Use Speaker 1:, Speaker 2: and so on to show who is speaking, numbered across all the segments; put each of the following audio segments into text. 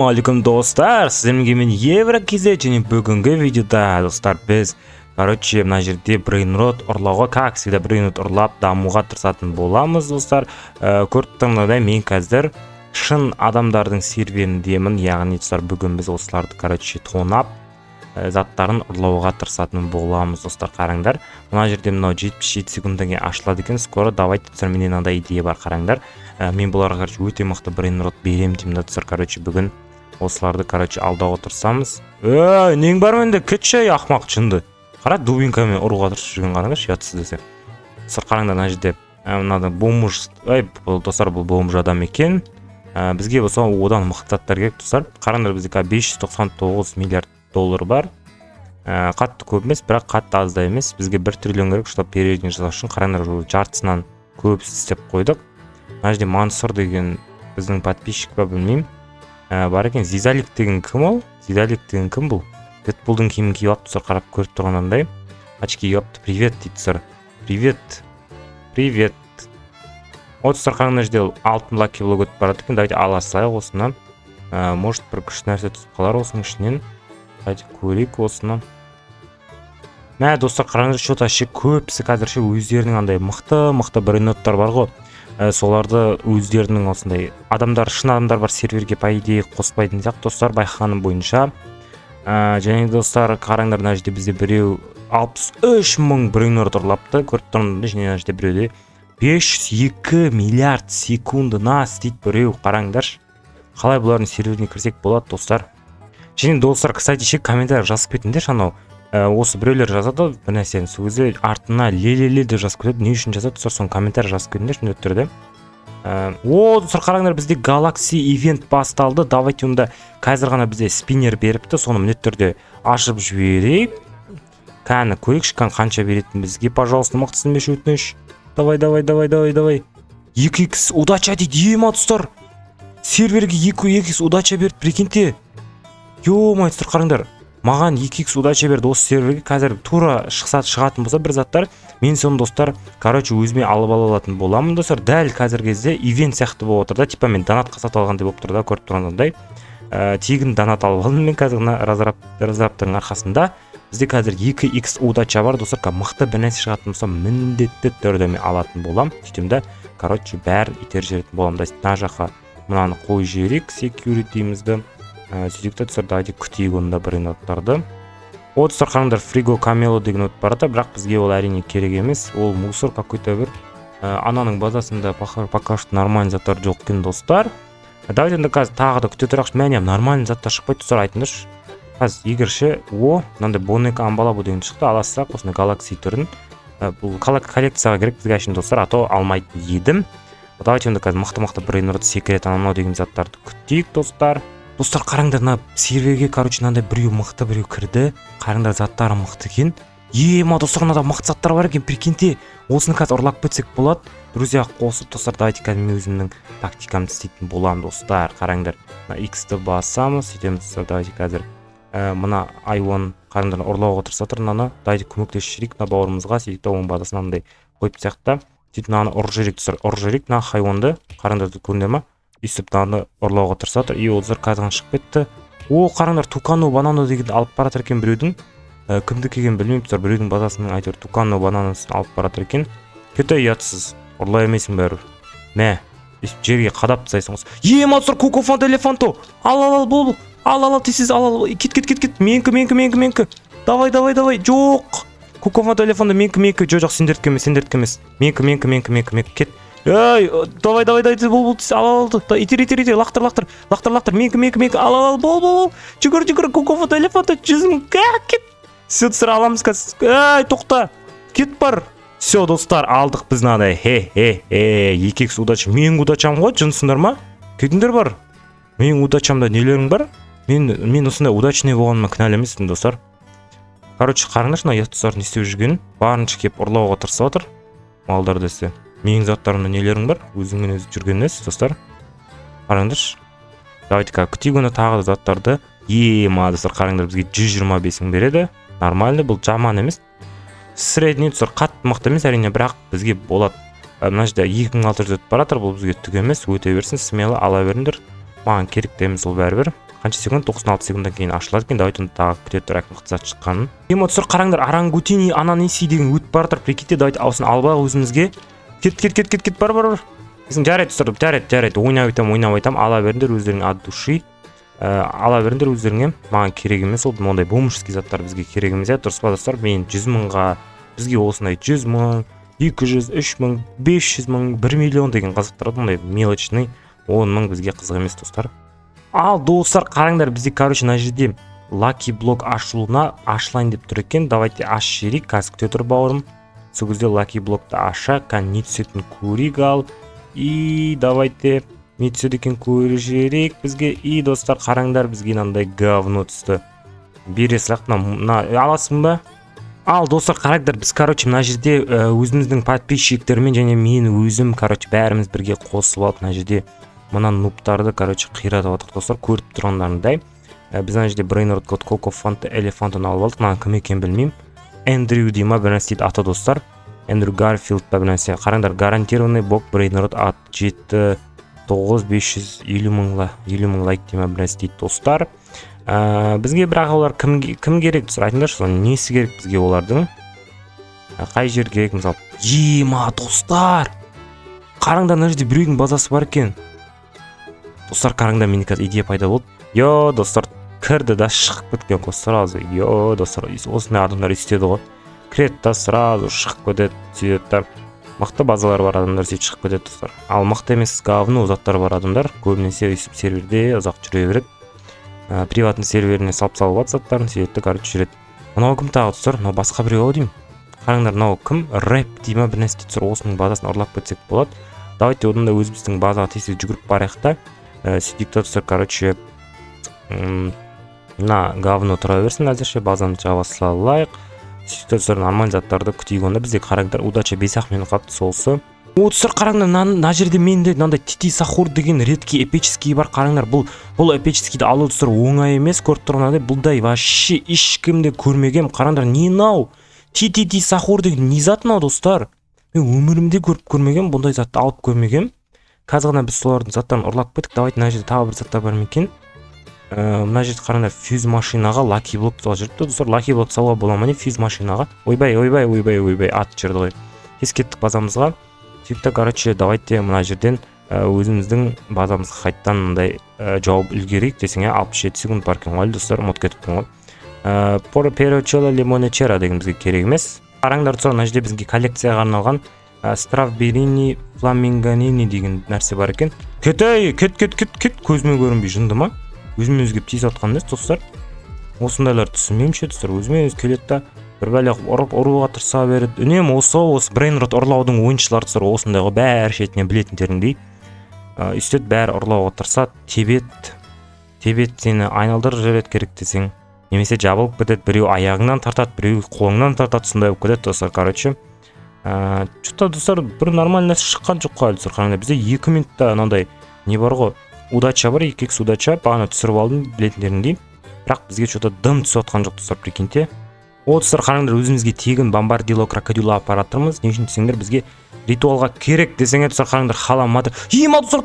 Speaker 1: Алейкум достар, сіздерге мен Еврокизе және бүгінгі видеода достар біз мына жерде брейнрот ұрлауға как всегда брейнрот ұрлап дамуға тырысатын боламыз достар. Көріп тұрғандай мен қазір шын адамдардың серверіндемін, яғни достар бүгін біз осыларды тонап заттарын ұрлауға тырысатын боламыз достар. Қараңдар, мына жерде мынау 77 секундтан кейін ашылады екен. Скоро давайте достар, менде мынандай идея бар. Қараңдар, мен бұларға өте мықты брейнрот беремін деймін достар. Бүгін осыларды алдауға тырысамыз. Нең бар менде? Кетші ақмақ жынды. Қара, дубинкамен ұруға тырысып жүрген қараңдаршы, ұятсыз десе. Достар, қараңдар, мына жерде мынада бомж, достар, бұл бомж адам екен. Бізге болса одан мықты заттар керек достар. Қараңдар, бізде 599 миллиард доллар бар. Қатты көп емес, бірақ қатты аз да емес. Бізге 1 триллион керек, чтобы переведение жасау үшін. Қараңдар, жартысынан көп істеп қойдық. Мына жерде Мансур деген біздің подписчик ба білмеймін. Бар екен. Зизалик деген кім ол? Зизалик деген кім бұл? Дэдпулдың киімін киіп алып достар, қарап көріп тұрғандай. Очки киіп алыпты. Привет дейді достар. Привет. Привет. Достар, қараңдар, жерде алтын лаки блок өтіп барады екен. Давайте ала салайық осынан. Может бір күшті нәрсе түсіп қалар осының ішінен. Давайте көрейік осынан. Мә достар, қараңдар, что-то көпсі қазірше өздерінің андай мықты брейнроттар бар ғой. Соларды өздерінің осындай адамдар, шын адамдар бар серверге по идее қоспайтын сияқты достар, байқағаным бойынша. Және достар, қараңдар, мына жерде бізде біреу 63 мың брейнрот ұрлапты. Көріп тұрмын, және мына жерде біреуде 502 миллиард секундына істейді біреу. Қараңдаршы, қалай бұлардың серверіне кірсек болады достар. Және достар, кстати, комментарий жазып кетіңдер, анау осы біреулер жазады бір нәрсені, сол кезде артына ле-ле-ле деп жазып кетеді. Не үшін жазады достар, соны комментарий жазып кетіңдер міндетті түрде. Достар, қараңдар, бізде Galaxy ивент басталды. Давайте онда қазір ғана бізде спиннер беріпті, соны міндетті түрде ашып жіберейік. Кәні көрейікші, қанша беретін бізге, пожалуйста, мықтысын беш өтініш. Давай. 2x удача дейді, ема достар. Серверге 2x удача берді, прикиньте. Ё-май достар, қараңдар. Маған 2x удача берді осы серверге. Қазір тура шығатын болса бір заттар, мен соны достар, өзіме алып алатын боламын достар. Дәл қазір кезде ивент сияқты болып отыр да, типа мен донат қасат алғандай болып тұр да, көріп тұрғандай. Тегін донат алып алдым мен қазір разраптардың арқасында. Бізде қазір 2x удача бар достар. Мықты бір нәрсе шығатын болса, міндетті түрде мен алатын болам. Сөйтем да, бәрін итер жеретін болам. Мына жаққа мынаны қой жіберейік, security'мізді. Сөйтікті достар, давайте күтейік онда брейнроттарды. Достар, қараңдар, Фриго Камело деген өтіп барады, бірақ бізге ол әрине керек емес. Ол мусор какой-то бір. Ананың базасында пока что нормальный заттар жоқ екен достар. Давайте онда қазір тағы да күте тұрақшы. Мәне нормальный заттар шықпайды достар, айтыңдаршы. Қазір егерше, мынандай бонека амбалабу деген шықты, аласақ осындай Galaxy түрін. Бұл коллекцияға керек бізге әшін достар, ато алмайтын едім. Давайте онда қазір мықты брейнрот секрет анау деген заттарды күтейік достар. Достар, қараңдар, серверге, мынандай біреу мықты біреу кірді. Қараңдар, заттары мықты екен. Ема достар, мынада мықты заттар бар екен, прикиньте. Осыны қазір ұрлап кетсек болады. Друзья, қосып достар, давайте қазір мен өзімнің тактикамды істейтін болам достар. Қараңдар, X-ті басамыз, сөйтеміз достар, давайте қазір мына I1 қараңдар ұрлауға тырысып жатыр. Мынаны давайте көмектесіп жүрейік мына бауырымызға, сөйтіп оның базасына мындай қойып сияқты. Сөйтіп мынаны ұрып жүрейік достар, мына хайуанды. Қараңдар, көрінеді ма? Үстіп мынаны ұрлауға тырысып жатыр. Ол зыр қазір шығып кетті. Қараңдар, Тукано банано дегенді алып баратыр екен біреудің. Кімді келген білмеймін достар, біреудің базасының айтыр Тукано бананосын алып баратыр екен. Кете ұятсыз, ұрлай емесің бәрі. Мә, жерге қадап тастайсың осы. Ема достар, Кукофанто элефанто. Ал, тезсіз ал. Кет. Менкі. Давай. Жоқ. Кукофанто элефанто менкі. Жоқ, сендердікі емес. Менкі. Кет. Давай, бол, ал, итер, лақтыр, менкі, ал, жүгір, Кукофанто элефанто, жүзің, кет. Все, достар, аламыз қазір, тоқта, кет бар. Все, достар, алдық біз надай, 2x удача, менің удачам ғой, жынсыңдар ма? Кетіңдер бар, менің удачамда нелерің бар? Мен осындай удачный болғаныма кінәлі емеспін достар. Қараңдаршы, достар, не істеп жүргенін, барынша кеп ұрлауға тырысып отыр, малдар десе. Менің заттарымда нелерің бар? Өзіңмен өзі жүргеннес, достар. Қараңдаршы. Давайте күтейік оны тағы да заттарды. Ема, достар, қараңдар, бізге 125-ін береді. Нормальный, бұл жаман емес. Средний, достар, қатты мықты емес, әрине, бірақ бізге болады. Мына жерде 2600 өтіп баратыр, бұл бізге түк емес, өте берсін, смело ала беріңдер. Маған керек те емес ол бәрібір. қанша секунд, 96 секундтан кейін ашылады екен. Давайте оны тағы күте тұрайық мықты зат шыққанын. Ема достар қараңдар, орангутини ананиси деген өтіп бара жатыр. Прикиньте, давайте аусын албақ өзімізге. Кет бар. Жарайды достар, жарайды. Ойнап айтам, ала беріңдер өздеріңе от души. Ала беріңдер өздеріңе. Маған керек емес, ол ондай бомжский заттар бізге керек емес. Дұрыс па достар? Мен 100 мыңға, бізге осындай 100 мың, 200, 3 мың, 500 мың, 1 миллион деген қызықтырады. Ондай мелочный 10 мың бізге қызық емес достар. Ал достар, қараңдар, бізде мына жерде Lucky Block ашылайын деп тұр екен. Давайте аш жерик, қазір күте тұр бауырым. Сол кезде Lucky Block'ты аша, не түсетін көрейік ал. И давайте не түседі екен көре жерек бізге. И достар, қараңдар, бізге мынандай говно түсті. Бере сұрақ, аласың ба? Ал достар, қараңдар, біз мына жерде өзіміздің подписчиктермен және мен өзім бәріміз бірге қосылып алып мына жерде мына нуптарды қиратып отырдық достар. Көріп тұрғандарындай біз мына жерде Brainrot код Coco Font Elephant'ын алып алдық. Маған кім екен білмеймін. Эндрю дейма бір нәрсе дейді аты достар. Эндрю Гарфилд ба бір нәрсе. Қараңдар, гарантированный бок Brainrot ат 7-9-550 мың лайк дейма бір нәрсе дейді достар. Бізге бірақ олар кім керек достар, айтыңдаршы, несі керек бізге олардың? Қай жер керек мысалы? Ема достар! Қараңдар, мына жерде біреудің базасы бар екен. Достар, қараңдар, менде қазір идея пайда болды. Йо, достар, кірді да шығып кеткен ғой сразу. Йо, достар, осындай адамдар істеді ғой. Кіреді да сразу шығып кетеді, сөйтеді. Мықты базалар бар адамдар сөйтіп шығып кетеді достар. Ал мықты емес говно заттар бар адамдар көбінесе өйстіп серверде ұзақ жүре береді. Приватный серверіне салып заттарын сөйтті жүреді. Мынау кім тағы достар? Мынау басқа біреу ау деймін. Қараңдар, мынау кім? Рэп дейма бір нәрсе достар, осының базасын ұрлап кетсек болады. Давайте одан да өзіміздің базаға тез жүгіріп барайық та. Сөйтіп достар, мына говно тұра берсін әзірше, базаны жаба салайық. Сөйтіп достар, нормаль заттарды күтейік. Онда бізде қараңдар, удача 5-ақ минут қалды солсы. Достар, қараңдар, мына жерде менде мынандай Тити Сахур деген редкий эпический бар. Қараңдар, бұл эпическийді алу достар оңай емес. Көріп тұрғандай, бұлдай вообще ешкімде көрмегем. Қараңдар, не нау? Тити Сахур деген не зат мынау достар? Мен өмірімде көрмегем, бұндай затты алып көрмегем. Қазір ғана біз солардың заттарын ұрлап кеттік. Давайте мына жерде тағы бір заттар бар екен. Мына жерде қараңдар, фьюз машинаға Lucky Block салып жүрді достар. Lucky Block салуға бола ма не фьюз машинаға? Ойбай, ат жүрді ғой. Тез кеттік базамызға. Сөйтті, давайте мына жерден өзіміздің базамызға қайттан мындай жауап үлгерейік десең, 67 секунд бар екен ғой достар, ұмытып кетіппін ғой. Перочело лимонечера деген бізге керек емес. Қараңдар достар, мына жерде бізге коллекцияға арналған Strawberry Flamingonini деген нәрсе бар екен. Кет, көзіме көрінбей жынды ма? Өзіме өзгеп тез атқан емес достар. Осындайлар түсінмеймше достар, өзіме өз келеді да бір бәле ұруға тырса береді. Үнем осы Brainrot ұрлаудың ойыншылары достар, осындай ғой, бәрі шетінен білетіндеріңдей. Үстет бәрі ұрлауға тырсады, тебет сені айналдырып жібереді керек десең. Немесе жабылып кетеді, біреу аяғыңнан тартады, біреу қолыңнан тартады, сондай болып кетеді достар, Что-то достар, бір нормальный нәрсе шыққан жоқ қой достар. Қараңдар, бізде 2 минутта мынандай не бар ғой, удача бар, 2x удача, бағана түсіріп алдым білетіндеріңдей. Бірақ бізге что-то дым түсіп отқан жоқ достар, прикиньте. Достар, қараңдар, өзімізге тегін бомбардило крокодило аппаратырмыз. Не үшін десеңдер, бізге ритуалға керек десеңдер достар, қараңдар, халамады. Ема достар,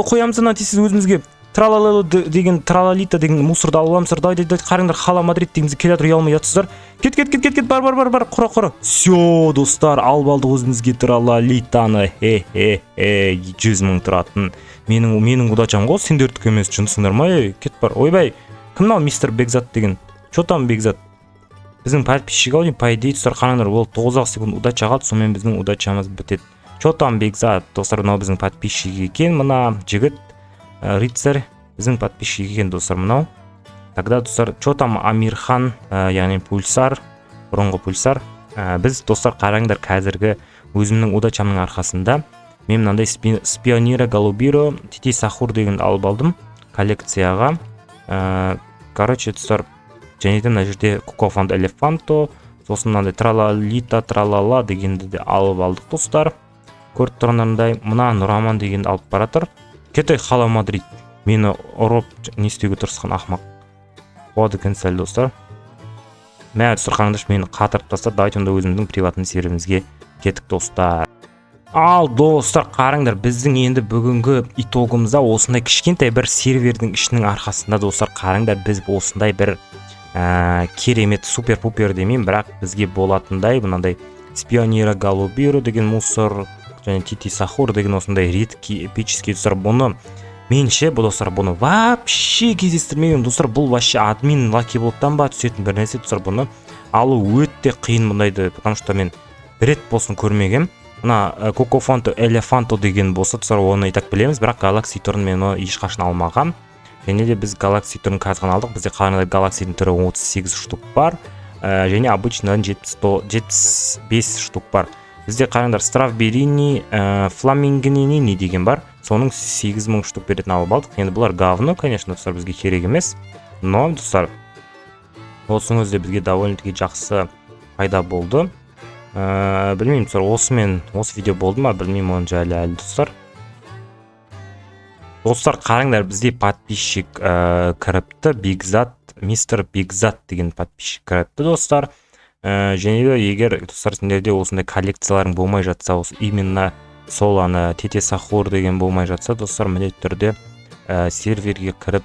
Speaker 1: қоямсыр өзімізге. Тралалело деген, тралалита деген мусорды алып аламсыр. Давайте қараңдар, хала Мадрид дегенімізге келе жатыр, ұялмай жатсыздар. Кет, бар, құра. Всё, достар, алып алдық өзімізге тралалитаны. 100 мың тұратын. Менің удачам ғой, сендердікі емес, жындысыңдар ма? Кет бар. Ойбай, кім мынау мистер Бекзат деген? Чо там Бекзат? Біздің подписчик ау, по идее, достар, қараңдар, ол 9 секунд удача қалды, сонымен біздің удачамыз бітеді. Чо там Бекзат? Достар, мынау біздің подписчик екен, мына жігіт. Рыцарь біздің подписчик екен достар мынау. Тогда достар, что там Амирхан, яғни пульсар, бұрынғы пульсар. Біз достар, қараңдар, қазіргі өзімнің удачамның арқасында мен мынандай Спионира Голубиро Тити Сахур деген алып алдым коллекцияға. Достар, және де мына жерде Coco Font Elefanto, сосын мынандай Тралалита Тралала дегенді де алып алдық достар. Көріп тұрғандарындай, мына Нұраман дегенді алып баратыр. Кетай хала Мадрид. Мені ұрып не істеуге тырысқан ақмақ. Болады екен сәл достар. Мә достар, қараңдаршы, мені қатырып тастады. Давайте онда өзіміздің приватный серверімізге кеттік достар. Ал достар, қараңдар, біздің енді бүгінгі итогымызда осындай кішкентай бір сервердің ішінің арқасында достар, қараңдар, біз осындай бір керемет супер-пупер демеймін, бірақ бізге болатындай мынандай Спионера Голубиру деген мусор және Тити Сахур деген осындай редкий эпический достар, бұны менше бұл достар, бұны вообще кездестірмеген достар. Бұл вообще админ лаки болттан ба түсетін бір нәрсе достар. Бұны алу өте қиын бұндайды, потому что мен бір рет болсын көрмегем. Мына Кокофонто Элефанто деген болса достар, оны итак білеміз, бірақ Galaxy түрін мен оны ешқашан алмағам. Және де біз Galaxy түрін қазған алдық. Бізде қалғанда Galaxy түрі 38 штук бар, және обычно 75 штук бар. Бізде қараңдар, Strawberry, Flamingini деген бар. Соның 8000 штук беретін алып алдық. Енді бұлар говно, конечно, достар, бізге керек емес. Но, достар, осының өзде бізге довольно-таки жақсы пайда болды. Білмеймін, достар, осы видео болды ма, білмеймін, оны жайлы әлі достар. Достар, қараңдар, бізде подписчик кіріпті, Бигзат, мистер Бигзат деген подписчик кіріпті достар. Және де егер достар сендерде осындай коллекцияларың болмай жатса, осы именно сол Тити Сахур деген болмай жатса достар, міндетті түрде серверге кіріп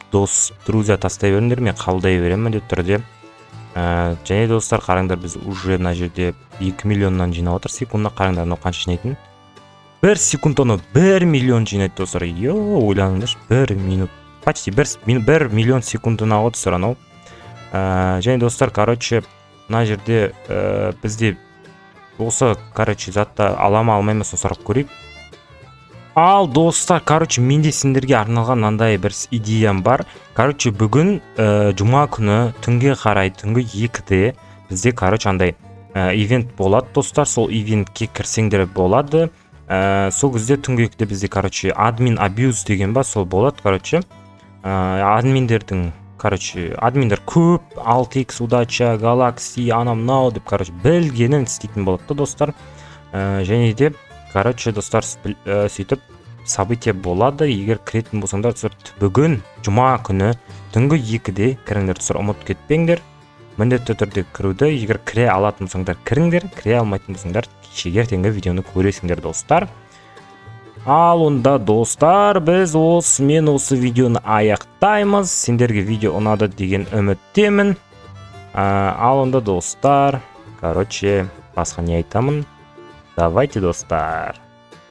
Speaker 1: друзья тастай беріңдер, мен қабылдай беремін міндетті түрде. Және достар, қараңдар, біз уже мына жерде 2 миллионнан жинап отыр. Секундына қараңдар, мынау қанша жинайтын? 1 секунд оны 1 миллион жинайды достар. Ойланыңдаршы, 1 минут, почти 1 миллион секундына алады достар анау. Және достар, короче, мына жерде бізде осы, короче, затты алама алмаймыз, сұрап көрейік. Ал достар, короче, менде сендерге арналған мынандай бір идеям бар. Короче, бүгін жұма күні түнге қарай, түнгі 2-де бізде, короче, андай ивент болады достар. Сол ивентке кірсеңдер болады. Сол кезде түнгі 2-де бізде, короче, админ абьюз деген ба, сол болады, короче. Админдер көп, 6x удача, Galaxy, анау деп, короче, білгенін істейтін болады достар. Және де, короче, достар, сөйтіп событие болады. Егер кіретін болсаңдар, бүгін жұма күні түнгі 2-де кіріңдер достар, ұмытып кетпеңдер. Міндетті түрде кіруді, егер кіре алатын болсаңдар кіріңдер, кіре алмайтын болсаңдар кешегі ертеңгі видеоны көресіңдер достар. Ал онда достар, біз осымен осы видеоны аяқтаймыз. Сендерге видео ұнады деген үміттемін. Ал онда достар, короче, басқа не айтамын? Давайте достар.